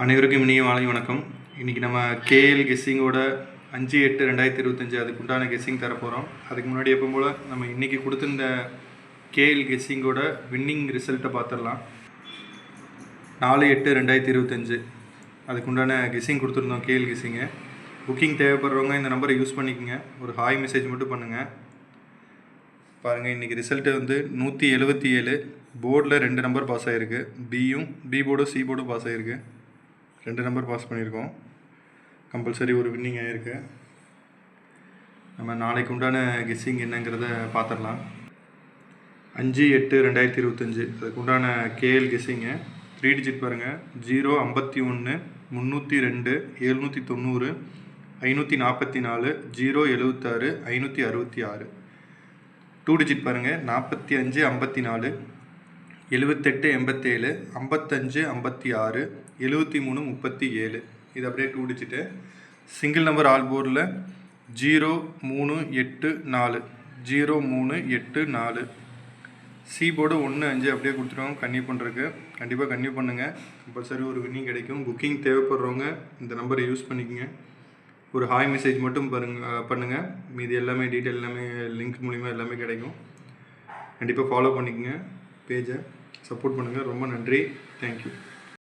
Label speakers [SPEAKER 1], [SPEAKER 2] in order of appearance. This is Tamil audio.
[SPEAKER 1] அனைவருக்கும் இனிய மாலை வணக்கம். இன்றைக்கி நம்ம கேஎல் கெஸ்ஸிங்கோட 5/8/2025 அதுக்குண்டான கெஸ்ஸிங் தரப்போகிறோம். அதுக்கு முன்னாடி எப்போ போல் நம்ம இன்றைக்கி கொடுத்துருந்த கேஎல் கெஸ்ஸிங்கோட வின்னிங் ரிசல்ட்டை பார்த்துடலாம். 4/8/2025 அதுக்குண்டான கெஸ்ஸிங் கொடுத்துருந்தோம். கேஎல் கெஸ்ஸிங்கு புக்கிங் தேவைப்படுறவங்க இந்த நம்பரை யூஸ் பண்ணிக்கோங்க. ஒரு ஹாய் மெசேஜ் மட்டும் பண்ணுங்கள். பாருங்கள், இன்றைக்கி ரிசல்ட்டு வந்து 177. போர்டில் 2 நம்பர் பாஸ் ஆகிருக்கு. பி போர்டும் சி போர்டும் பாஸ் ஆகிருக்கு. 2 நம்பர் பாஸ் பண்ணியிருக்கோம். கம்பல்சரி ஒரு வின்னிங் ஆகிருக்கு. நம்ம நாளைக்கு உண்டான கெஸ்ஸிங் என்னங்கிறத பார்த்துடலாம். 5/8/2025 அதுக்கு உண்டான கேஎல் கெஸ்ஸிங்கு 3 டிஜிட் பாருங்கள். 0 51 302 790 544 0 76 566. 2 டிஜிட் பாருங்கள். 45 54 78 87 55 56 73 37. இது அப்படியே 2 டிஜிட்டு. சிங்கிள் நம்பர் ஆல் போர்டில் 0 3 8 4 0 3 8 4. சி போர்டு 1 5 அப்படியே கொடுத்துருவோம். கன்னியூ பண்ணுறதுக்கு கண்டிப்பாக கன்னியூ பண்ணுங்கள். கம்பல்சரி ஒரு வின்னிங் கிடைக்கும். புக்கிங் தேவைப்படுறவங்க இந்த நம்பரை யூஸ் பண்ணிக்கோங்க. ஒரு ஹாய் மெசேஜ் மட்டும் பண்ணுங்கள். மீதி எல்லாமே டீட்டெயில் எல்லாமே லிங்க் மூலிமா எல்லாமே கிடைக்கும். கண்டிப்பாக ஃபாலோ பண்ணிக்கோங்க. பேஜை சப்போர்ட் பண்ணுங்கள். ரொம்ப நன்றி. தேங்க்யூ.